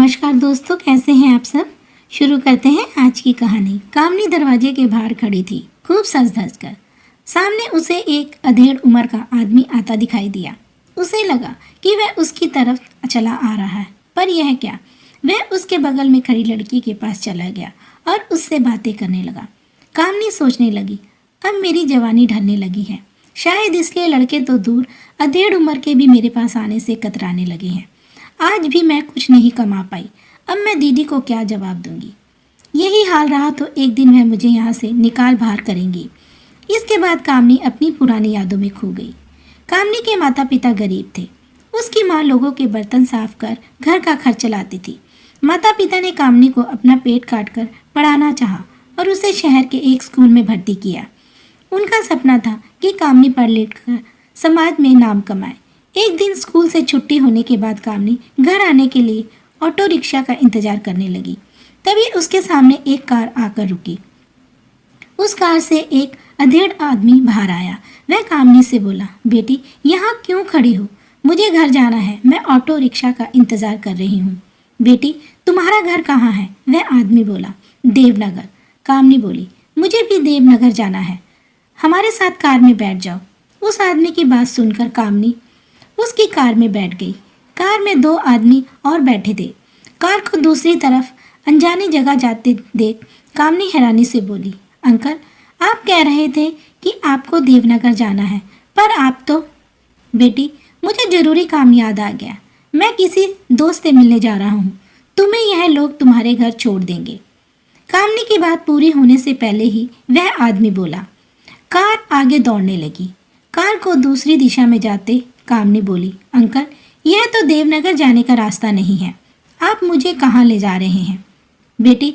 नमस्कार दोस्तों, कैसे हैं आप सब। शुरू करते हैं आज की कहानी। कामनी दरवाजे के बाहर खड़ी थी, खूब सज धज कर। सामने उसे एक अधेड़ उम्र का आदमी आता दिखाई दिया। उसे लगा कि वह उसकी तरफ चला आ रहा है, पर यह क्या। वह उसके बगल में खड़ी लड़की के पास चला गया और उससे बातें करने लगा। कामनी सोचने लगी, अब मेरी जवानी ढलने लगी है, शायद इसलिए लड़के तो दूर, अधेड़ उम्र के भी मेरे पास आने से कतराने लगे हैं। आज भी मैं कुछ नहीं कमा पाई, अब मैं दीदी को क्या जवाब दूंगी। यही हाल रहा तो एक दिन वह मुझे यहाँ से निकाल बाहर करेंगी। इसके बाद कामनी अपनी पुरानी यादों में खो गई। कामनी के माता पिता गरीब थे। उसकी माँ लोगों के बर्तन साफ कर घर का खर्च चलाती थी। माता पिता ने कामनी को अपना पेट काट कर पढ़ाना चाहा और उसे शहर के एक स्कूल में भर्ती किया। उनका सपना था कि कामनी पढ़ लिख कर समाज में नाम कमाए। एक दिन स्कूल से छुट्टी होने के बाद कामनी घर आने के लिए ऑटो रिक्शा का इंतजार करने लगी। तभी उसके सामने एक कार आकर रुकी। उस कार से एक अधेड़ आदमी बाहर आया। वह कामनी से बोला, बेटी यहाँ क्यों खड़ी हो? मुझे घर जाना है, मैं ऑटो रिक्शा का इंतजार कर रही हूँ। बेटी तुम्हारा घर कहाँ है? वह आदमी बोला, देवनगर। कामनी बोली, मुझे भी देवनगर जाना है, हमारे साथ कार में बैठ जाओ। उस आदमी की बात सुनकर कामनी उसकी कार में बैठ गई। कार में दो आदमी और बैठे थे। कार को दूसरी तरफ अनजानी जगह जाते देख कामनी हैरानी से बोली, अंकल आप कह रहे थे कि आपको देवनगर जाना है, पर आप तो। बेटी मुझे जरूरी काम याद आ गया, मैं किसी दोस्त से मिलने जा रहा हूँ, तुम्हें यह लोग तुम्हारे घर छोड़ देंगे। कामनी की बात पूरी होने से पहले ही वह आदमी बोला। कार आगे दौड़ने लगी। कार को दूसरी दिशा में जाते कामनी बोली, अंकल यह तो देवनगर जाने का रास्ता नहीं है, आप मुझे कहाँ ले जा रहे हैं? बेटी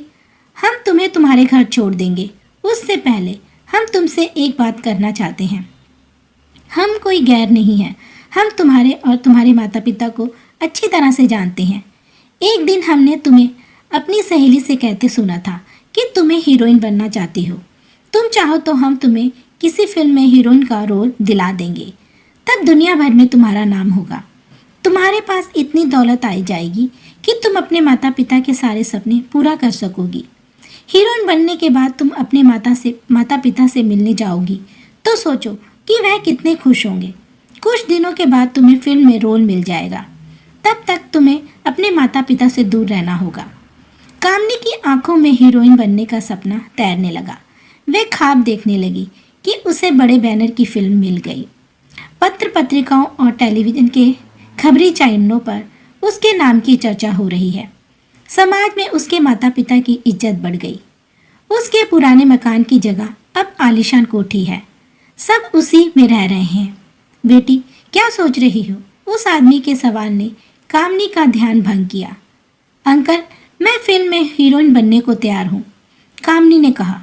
हम तुम्हें तुम्हारे घर छोड़ देंगे, उससे पहले हम तुमसे एक बात करना चाहते हैं। हम कोई गैर नहीं है, हम तुम्हारे और तुम्हारे माता पिता को अच्छी तरह से जानते हैं। एक दिन हमने तुम्हें अपनी सहेली से कहते सुना था कि तुम्हें हीरोइन बनना चाहती हो। तुम चाहो तो हम तुम्हें किसी फिल्म में हीरोइन का रोल दिला देंगे, तब दुनिया भर में तुम्हारा नाम होगा। तुम्हारे पास इतनी दौलत आई जाएगी कि तुम अपने माता पिता के सारे सपने पूरा कर सकोगी। हीरोइन बनने के बाद तुम अपने माता पिता से मिलने जाओगी तो सोचो कि वह कितने खुश होंगे। कुछ दिनों के बाद तुम्हें फिल्म में रोल मिल जाएगा, तब तक तुम्हें अपने माता पिता से दूर रहना होगा। कामनी की आंखों में हीरोइन बनने का सपना तैरने लगा। वह ख्वाब देखने लगी कि उसे बड़े बैनर की फिल्म मिल गई। पत्र पत्रिकाओं और टेलीविज़न के खबरी चैनलों पर उसके नाम की चर्चा हो रही है। समाज में उसके माता पिता की इज्जत बढ़ गई। उसके पुराने मकान की जगह अब आलीशान कोठी है। सब उसी में रह रहे हैं। बेटी क्या सोच रही हो? उस आदमी के सवाल ने कामनी का ध्यान भंग किया। अंकल मैं फिल्म में हीरोइन बनने को तैयार हूँ, कामनी ने कहा।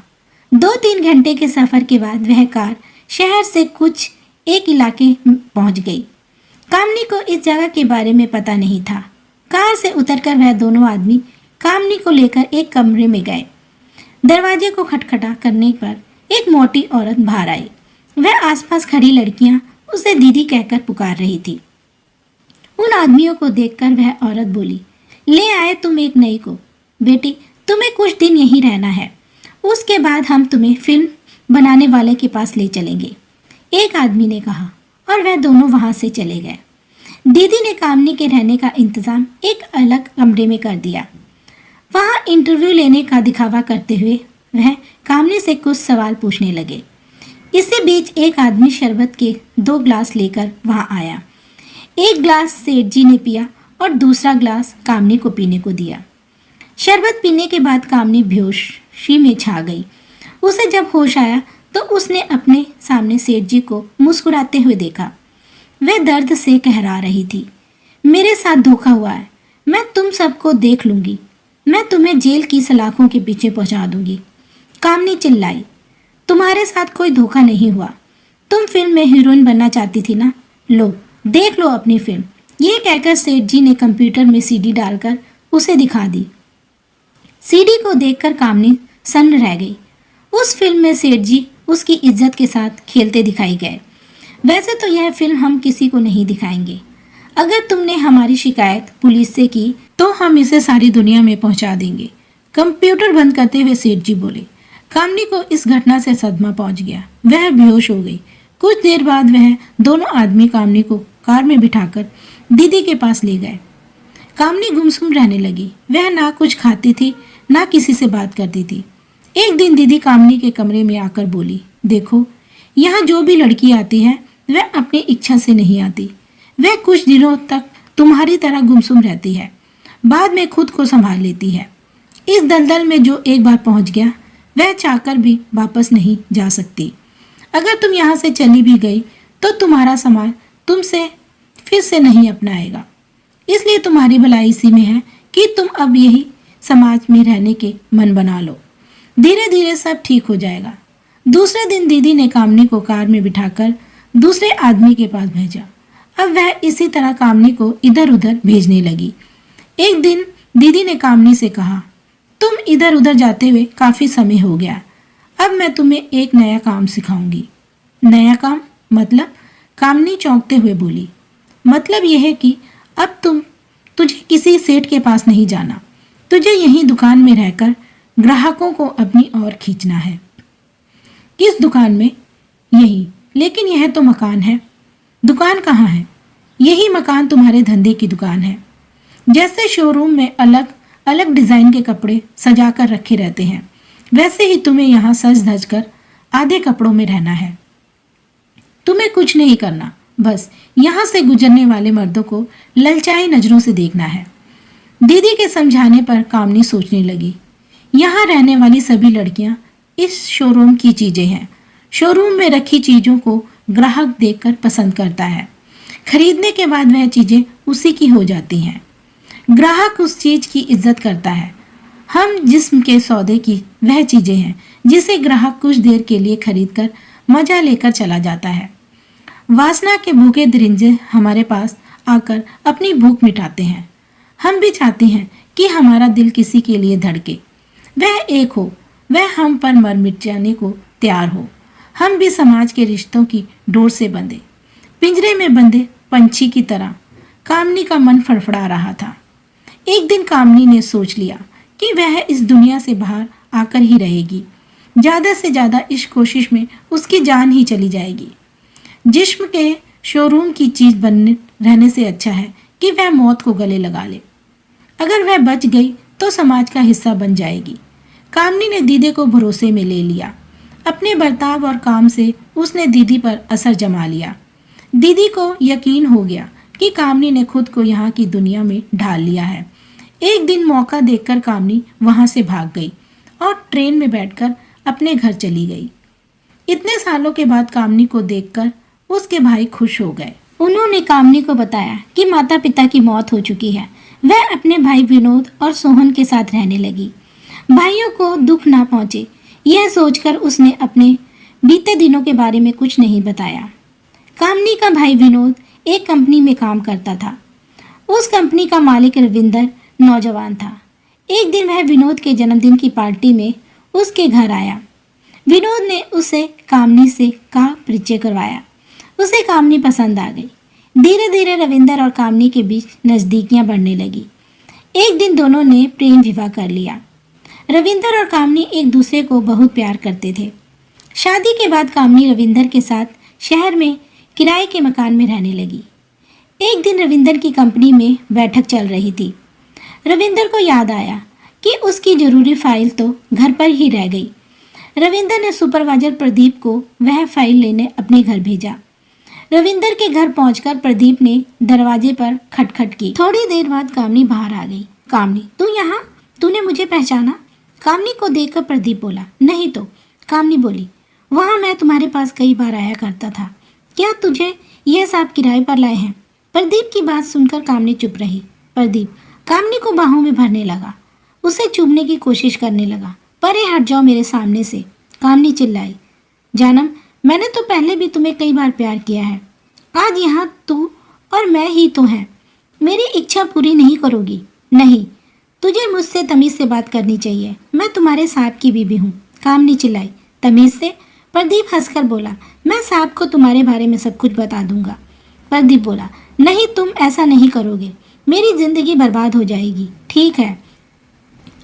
2-3 घंटे के सफ़र के बाद वह कार शहर से कुछ एक इलाके पहुंच गई। कामनी को इस जगह के बारे में पता नहीं था। कार से उतरकर वह दोनों आदमी कामनी को लेकर एक कमरे में गए। दरवाजे को खटखटा करने पर एक मोटी औरत बाहर आई। वह आसपास खड़ी लड़कियां उसे दीदी कहकर पुकार रही थी। उन आदमियों को देखकर वह औरत बोली, ले आए तुम एक नई को। बेटी तुम्हें कुछ दिन यहीं रहना है, उसके बाद हम तुम्हें फिल्म बनाने वाले के पास ले चलेंगे, एक आदमी ने कहा, और वह दोनों वहां से चले गए। दीदी ने कामनी के रहने का इंतजाम एक अलग कमरे में कर दिया। वहां इंटरव्यू लेने का दिखावा करते हुए वह कामनी से कुछ सवाल पूछने लगे। इसी बीच एक आदमी शरबत के 2 ग्लास लेकर वहां आया। एक ग्लास सेठ जी ने पिया और दूसरा ग्लास कामनी को पीने को दिया। शरबत पीने के बाद कामनी बेहोशी में छा गई। उसे जब होश आया तो उसने अपने सामने सेठ जी को मुस्कुराते हुए देखा। वह दर्द से कहरा रही थी, मेरे साथ धोखा हुआ है, मैं तुम सबको देख लूँगी, मैं तुम्हें जेल की सलाखों के पीछे पहुँचा दूँगी। कामनी चिल्लाई, तुम्हारे साथ कोई धोखा नहीं हुआ, तुम फिल्म में हीरोइन बनना चाहती थी ना, लो देख लो अपनी फिल्म। ये कहकर सेठ जी ने कंप्यूटर में सीडी डालकर उसे दिखा दी। सीडी को देखकर कामनी सन्न रह गई। उस फिल्म में सेठ जी उसकी इज्जत के साथ खेलते दिखाई गए। वैसे तो यह फिल्म हम किसी को नहीं दिखाएंगे। अगर तुमने हमारी शिकायत पुलिस से की तो हम इसे सारी दुनिया में पहुंचा देंगे। कंप्यूटर बंद करते हुए सेठ जी बोले। कामनी को इस घटना से सदमा पहुंच गया। वह बेहोश हो गई। कुछ देर बाद वह दोनों आदमी कामनी को कार में बिठाकर दीदी के पास ले गए। कामनी गुमसुम रहने लगी। वह ना कुछ खाती थी, ना किसी से बात करती थी। एक दिन दीदी कामनी के कमरे में आकर बोली, देखो, यहाँ जो भी लड़की आती है वह अपनी इच्छा से नहीं आती। वह कुछ दिनों तक तुम्हारी तरह गुमसुम रहती है, बाद में खुद को संभाल लेती है। इस दलदल में जो एक बार पहुंच गया वह चाहकर भी वापस नहीं जा सकती। अगर तुम यहाँ से चली भी गई तो तुम्हारा समाज तुमसे फिर से नहीं अपनाएगा। इसलिए तुम्हारी भलाई इसी में है कि तुम अब यही समाज में रहने के मन बना लो। धीरे धीरे सब ठीक हो जाएगा। दूसरे दिन दीदी ने कामनी को कार में बिठाकर दूसरे आदमी के पास भेजा। अब वह इसी तरह कामनी को इधर उधर भेजने लगी। एक दिन दीदी ने कामनी से कहा, तुम इधर उधर जाते हुए काफी समय हो गया। अब मैं तुम्हें एक नया काम सिखाऊंगी। नया काम मतलब? कामनी चौंकते हुए बोली। मतलब यह है कि अब तुझे किसी सेठ के पास नहीं जाना। तुझे यहीं दुकान में रहकर ग्राहकों को अपनी ओर खींचना है। किस दुकान में? यही। लेकिन यह तो मकान है। दुकान कहाँ है? यही मकान तुम्हारे धंधे की दुकान है। जैसे शोरूम में अलग अलग डिजाइन के कपड़े सजा कर रखे रहते हैं, वैसे ही तुम्हें यहाँ सज धज कर आधे कपड़ों में रहना है। तुम्हें कुछ नहीं करना, बस यहाँ से गुजरने वाले मर्दों को ललचाई नजरों से देखना है। दीदी के समझाने पर कामनी सोचने लगी, यहाँ रहने वाली सभी लड़कियाँ इस शोरूम की चीजें हैं। शोरूम में रखी चीजों को ग्राहक देखकर पसंद करता है। खरीदने के बाद वह चीजें उसी की हो जाती हैं। ग्राहक उस चीज की इज्जत करता है। हम जिस्म के सौदे की वह चीजें हैं जिसे ग्राहक कुछ देर के लिए खरीदकर मजा लेकर चला जाता है। वासना के भूखे दरिंजे हमारे पास आकर अपनी भूख मिटाते हैं। हम भी चाहते हैं कि हमारा दिल किसी के लिए धड़के, वह एक हो, वह हम पर मर मिट जाने को तैयार हो। हम भी समाज के रिश्तों की डोर से बंधे, पिंजरे में बंधे पंछी की तरह। कामनी का मन फड़फड़ा रहा था। एक दिन कामनी ने सोच लिया कि वह इस दुनिया से बाहर आकर ही रहेगी। ज़्यादा से ज़्यादा इस कोशिश में उसकी जान ही चली जाएगी। जिस्म के शोरूम की चीज़ बनने रहने से अच्छा है कि वह मौत को गले लगा ले। अगर वह बच गई तो समाज का हिस्सा बन जाएगी। कामनी ने दीदी को भरोसे में ले लिया। अपने बर्ताव और काम से उसने दीदी पर असर जमा लिया। दीदी को यकीन हो गया कि कामनी ने खुद को यहाँ की दुनिया में ढाल लिया है। एक दिन मौका देखकर कामनी वहाँ से भाग गई और ट्रेन में बैठकर अपने घर चली गई। इतने सालों के बाद कामनी को देखकर उसके भाई खुश हो गए। उन्होंने कामनी को बताया कि माता पिता की मौत हो चुकी है। वह अपने भाई विनोद और सोहन के साथ रहने लगी। भाइयों को दुख ना पहुंचे, यह सोचकर उसने अपने बीते दिनों के बारे में कुछ नहीं बताया। कामनी का भाई विनोद एक कंपनी में काम करता था। उस कंपनी का मालिक रविंदर नौजवान था। एक दिन वह विनोद के जन्मदिन की पार्टी में उसके घर आया। विनोद ने उसे कामनी से का परिचय करवाया। उसे कामनी पसंद आ गई। धीरे धीरे रविंदर और कामनी के बीच नज़दीकियां बढ़ने लगी। एक दिन दोनों ने प्रेम विवाह कर लिया। रविंदर और कामनी एक दूसरे को बहुत प्यार करते थे। शादी के बाद कामनी रविंदर के साथ शहर में किराए के मकान में रहने लगी। एक दिन रविंदर की कंपनी में बैठक चल रही थी। रविंदर को याद आया कि उसकी जरूरी फाइल तो घर पर ही रह गई। रविंदर ने सुपरवाइजर प्रदीप को वह फाइल लेने अपने घर भेजा। रविंदर के घर पहुंचकर प्रदीप ने दरवाजे पर खटखट की। थोड़ी देर बाद कामनी बाहर आ गई। कामनी, तू यहाँ? तूने मुझे पहचाना? कामनी को देखकर प्रदीप बोला। नहीं तो, कामनी बोली। वहाँ मैं तुम्हारे पास कई बार आया करता था। क्या तुझे यह सब किराए पर लाए हैं? प्रदीप की बात सुनकर कामनी चुप रही। प्रदीप कामनी को बाहों में भरने लगा, उसे चूमने की कोशिश करने लगा। परे हट जाओ मेरे सामने से, कामनी चिल्लाई। जानम, मैंने तो पहले भी तुम्हें कई बार प्यार किया है। आज यहाँ तू और मैं ही तो हैं। मेरी इच्छा पूरी नहीं करोगी? नहीं, तुझे मुझसे तमीज़ से बात करनी चाहिए। मैं तुम्हारे साहब की बीबी हूँ, कामनी चिल्लाई। तमीज़ से? प्रदीप हंसकर बोला। मैं साहब को तुम्हारे बारे में सब कुछ बता दूंगा। प्रदीप बोला। नहीं, तुम ऐसा नहीं करोगे। मेरी ज़िंदगी बर्बाद हो जाएगी। ठीक है,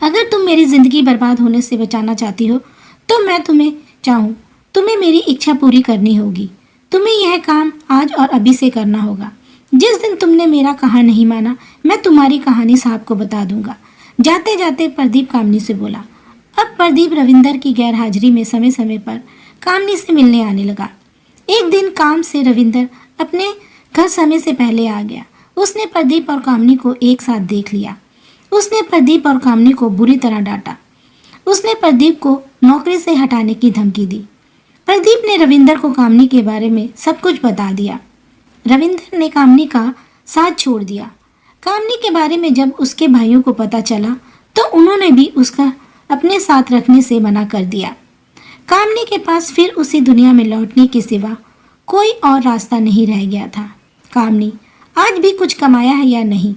अगर तुम मेरी ज़िंदगी बर्बाद होने से बचाना चाहती हो तो मैं तुम्हें मेरी इच्छा पूरी करनी होगी। तुम्हें यह काम आज और अभी से करना होगा। जिस दिन तुमने मेरा कहा नहीं माना, मैं तुम्हारी कहानी साहब को बता दूंगा। जाते जाते प्रदीप कामनी से बोला। अब प्रदीप रविंदर की गैर हाजिरी में समय समय पर कामनी से मिलने आने लगा। एक दिन काम से रविंदर अपने घर समय से पहले आ गया। उसने प्रदीप और कामनी को एक साथ देख लिया। उसने प्रदीप और कामनी को बुरी तरह डांटा। उसने प्रदीप को नौकरी से हटाने की धमकी दी। प्रदीप ने रविंदर को कामनी के बारे में सब कुछ बता दिया। रविंदर ने कामनी का साथ छोड़ दिया। कामनी के बारे में जब उसके भाइयों को पता चला तो उन्होंने भी उसका अपने साथ रखने से मना कर दिया। कामनी के पास फिर उसी दुनिया में लौटने के सिवा कोई और रास्ता नहीं रह गया था। कामनी आज भी कुछ कमाया है या नहीं?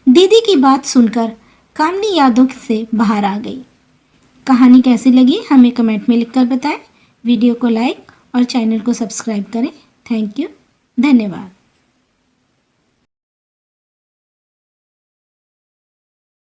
दीदी की बात सुनकर कामनी यादों से बाहर आ गई। कहानी कैसी लगी हमें कमेंट में लिखकर बताएं। वीडियो को लाइक और चैनल को सब्सक्राइब करें। थैंक यू, धन्यवाद।